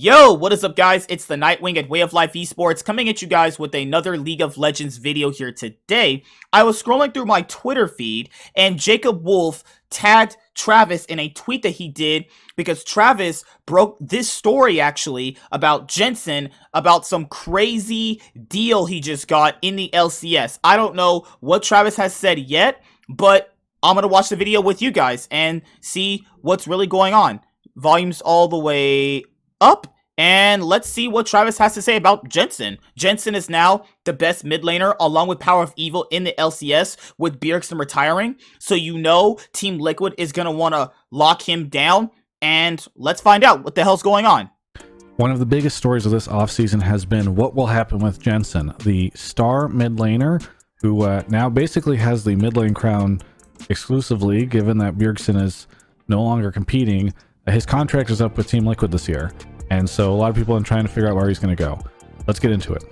Yo, what is up guys? It's the Nightwing at Way of Life Esports coming at you guys with another League of Legends video here today. I was scrolling through my Twitter feed and Jacob Wolf tagged Travis in a tweet that he did because Travis broke this story actually about Jensen, about some crazy deal he just got in the LCS. I don't know what Travis has said yet, but I'm going to watch the video with you guys and see what's really going on. Volume's all the way up, and let's see what Travis has to say about Jensen. Jensen is now the best mid laner along with Power of Evil in the LCS with Bjergsen retiring, so you know Team Liquid is going to want to lock him down, and let's find out what the hell's going on. One of the biggest stories of this offseason has been what will happen with Jensen, the star mid laner who now basically has the mid lane crown exclusively, given that Bjergsen is no longer competing. His contract is up with Team Liquid this year, and so a lot of people are trying to figure out where he's going to go. Let's get into it.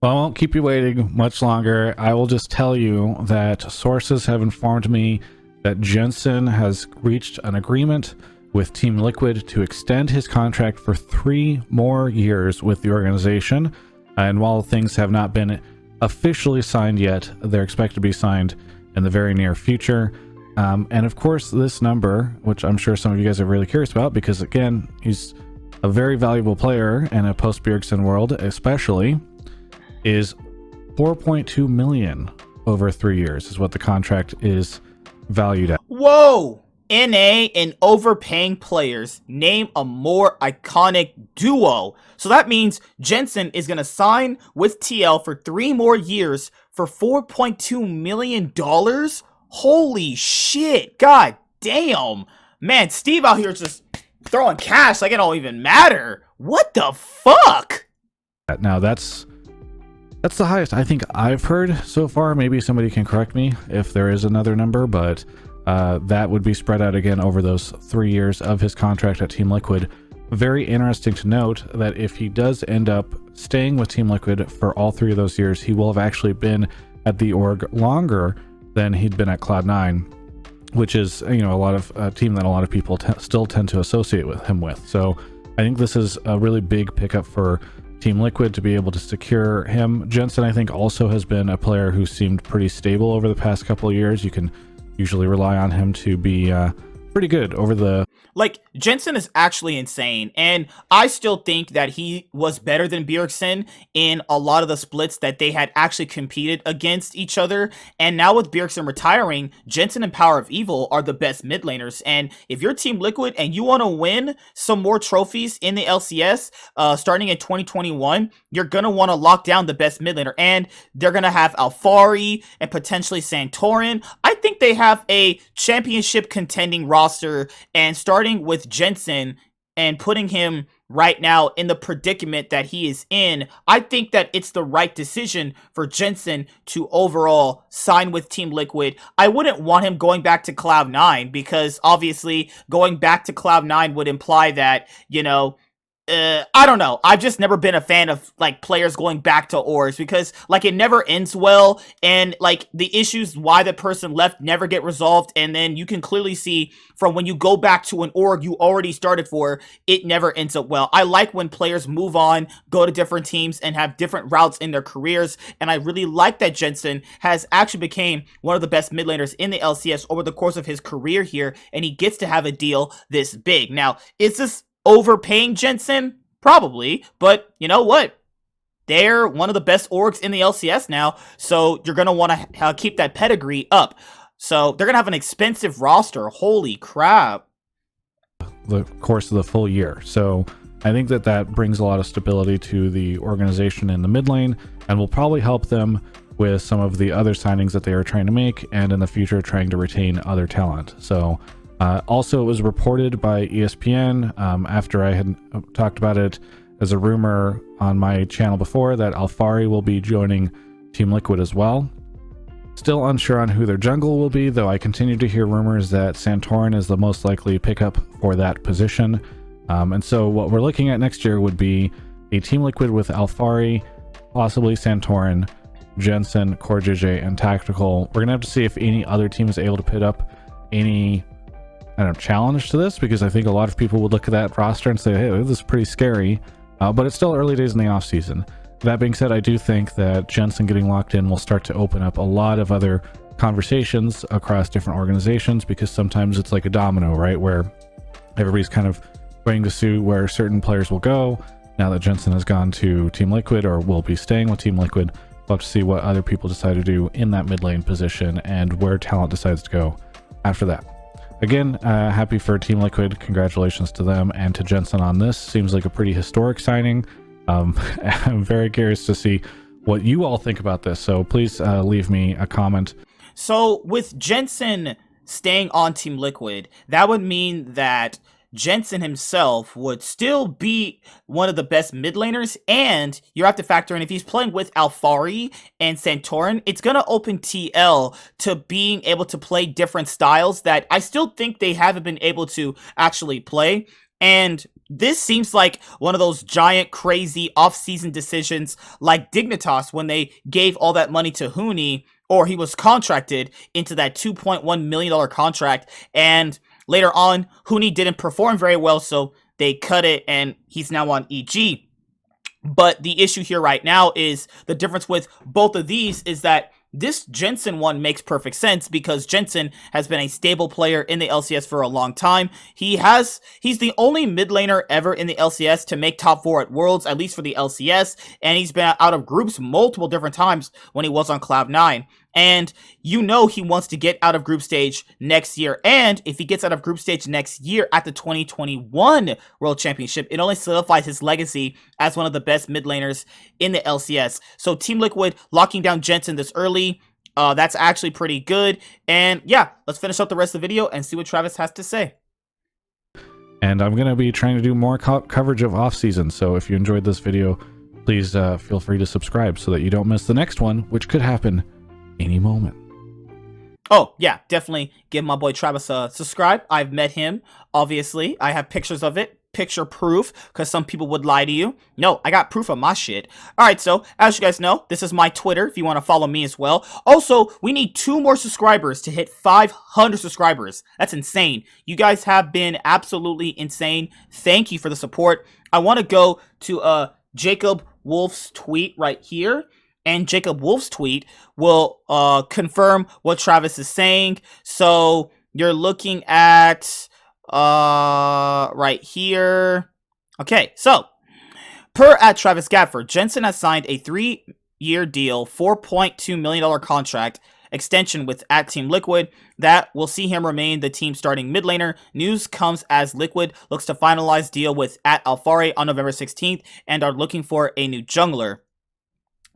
Well, I won't keep you waiting much longer. I will just tell you that sources have informed me that Jensen has reached an agreement with Team Liquid to extend his contract for 3 more years with the organization. And while things have not been officially signed yet, they're expected to be signed in the very near future. And of course, this number, which I'm sure some of you guys are really curious about, because again, he's a very valuable player in a post-Bjergsen world, especially, is 4.2 million over 3 years is what the contract is valued at. Whoa! NA and overpaying players. Name a more iconic duo. So that means Jensen is going to sign with TL for 3 more years for $4.2 million? Holy shit. God damn. Man, Steve out here just throwing cash like it don't even matter. What the fuck? Now that's the highest I think I've heard so far. Maybe somebody can correct me if there is another number, but that would be spread out again over those 3 years of his contract at Team Liquid. Very interesting to note that if he does end up staying with Team Liquid for all 3 of those years, he will have actually been at the org longer than he'd been at Cloud9, which is, you know, a lot of a team that a lot of people still tend to associate with him with. So I think this is a really big pickup for Team Liquid to be able to secure him. Jensen, I think, also has been a player who seemed pretty stable over the past couple of years. You can usually rely on him to be pretty good over the... Like, Jensen is actually insane, and I still think that he was better than Bjergsen in a lot of the splits that they had actually competed against each other, and now with Bjergsen retiring, Jensen and Power of Evil are the best mid laners, and if you're Team Liquid and you want to win some more trophies in the LCS, starting in 2021, you're going to want to lock down the best mid laner, and they're going to have Alphari and potentially Santorin. I think they have a championship contending roster, and starting with Jensen and putting him right now in the predicament that he is in, I think that it's the right decision for Jensen to overall sign with Team Liquid. I wouldn't want him going back to Cloud9 because obviously going back to Cloud9 would imply that, you know, I don't know. I've just never been a fan of like players going back to orgs because like it never ends well, and like the issues why the person left never get resolved, and then you can clearly see from when you go back to an org you already started for, it never ends up well. I like when players move on, go to different teams, and have different routes in their careers, and I really like that Jensen has actually became one of the best mid laners in the LCS over the course of his career here, and he gets to have a deal this big. Now, is this overpaying Jensen? Probably, but you know what? They're one of the best orgs in the LCS now, so you're going to want to keep that pedigree up. So they're going to have an expensive roster. Holy crap. The course of the full year. So I think that that brings a lot of stability to the organization in the mid lane and will probably help them with some of the other signings that they are trying to make, and in the future trying to retain other talent. So also, it was reported by ESPN after I had talked about it as a rumor on my channel before that Alphari will be joining Team Liquid as well. Still unsure on who their jungle will be, though I continue to hear rumors that Santorin is the most likely pickup for that position. And so what we're looking at next year would be a Team Liquid with Alphari, possibly Santorin, Jensen, CoreJJ, and Tactical. We're going to have to see if any other team is able to any challenge to this, because I think a lot of people would look at that roster and say, hey, this is pretty scary, but it's still early days in the offseason. That being said, I do think that Jensen getting locked in will start to open up a lot of other conversations across different organizations, because sometimes it's like a domino, right, where everybody's kind of going to see where certain players will go. Now that Jensen has gone to Team Liquid, or will be staying with Team Liquid, we'll have to see what other people decide to do in that mid lane position and where talent decides to go after that. Again, happy for Team Liquid. Congratulations to them and to Jensen on this. Seems like a pretty historic signing. I'm very curious to see what you all think about this. So please leave me a comment. So with Jensen staying on Team Liquid, that would mean that Jensen himself would still be one of the best mid laners, and you have to factor in if he's playing with Alphari and Santorin, it's going to open TL to being able to play different styles that I still think they haven't been able to actually play. And this seems like one of those giant, crazy off-season decisions like Dignitas when they gave all that money to Huni, or he was contracted into that $2.1 million contract, and later on, Huni didn't perform very well, so they cut it, and he's now on EG. But the issue here right now is the difference with both of these is that this Jensen one makes perfect sense because Jensen has been a stable player in the LCS for a long time. He's the only mid laner ever in the LCS to make top 4 at Worlds, at least for the LCS, and he's been out of groups multiple different times when he was on Cloud9. And you know he wants to get out of group stage next year. And if he gets out of group stage next year at the 2021 World Championship, it only solidifies his legacy as one of the best mid laners in the LCS. So Team Liquid locking down Jensen this early, that's actually pretty good. And yeah, let's finish up the rest of the video and see what Travis has to say. And I'm going to be trying to do more coverage of off-season. So if you enjoyed this video, please feel free to subscribe so that you don't miss the next one, which could happen any moment. Oh, yeah, definitely give my boy Travis a subscribe. I've met him, obviously. I have pictures of it, picture proof, because some people would lie to you. No, I got proof of my shit. Alright, so, as you guys know, this is my Twitter, if you want to follow me as well. Also, we need 2 more subscribers to hit 500 subscribers. That's insane. You guys have been absolutely insane. Thank you for the support. I want to go to Jacob Wolf's tweet right here. And Jacob Wolf's tweet will confirm what Travis is saying. So you're looking at right here. Okay, so per at Travis Gafford, Jensen has signed a 3-year deal, $4.2 million contract extension with at Team Liquid that will see him remain the team starting mid laner. News comes as Liquid looks to finalize deal with at Alphari on November 16th and are looking for a new jungler.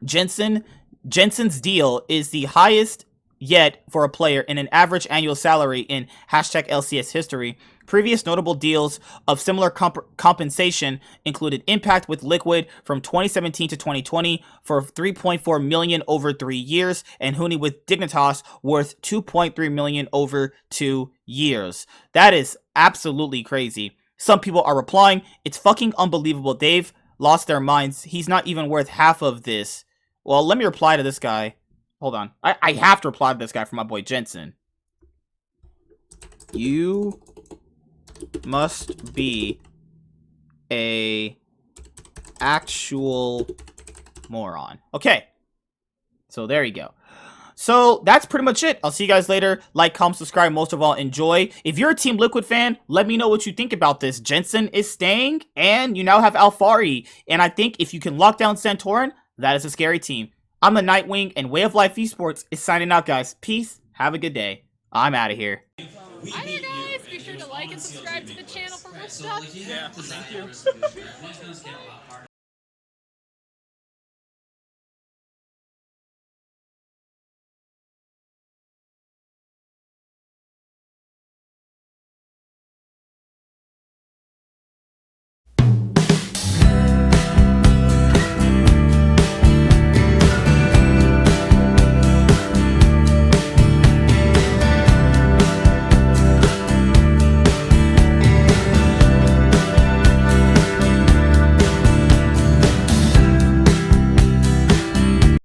Jensen's deal is the highest yet for a player in an average annual salary in #LCS history. Previous notable deals of similar compensation included Impact with Liquid from 2017 to 2020 for $3.4 million over 3 years, and Huni with Dignitas worth $2.3 million over 2 years. That is absolutely crazy. Some people are replying, it's fucking unbelievable. They've lost their minds. He's not even worth half of this. Well, let me reply to this guy. Hold on. I have to reply to this guy for my boy Jensen. You must be a actual moron. Okay. So there you go. So that's pretty much it. I'll see you guys later. Like, comment, subscribe. Most of all, enjoy. If you're a Team Liquid fan, let me know what you think about this. Jensen is staying, and you now have Alphari. And I think if you can lock down Santorin, that is a scary team. I'm the Nightwing, and Way of Life Esports is signing out, guys. Peace. Have a good day. I'm out of here. Hi there, guys. Be sure to like and subscribe to the channel for more stuff. Yeah, thank you.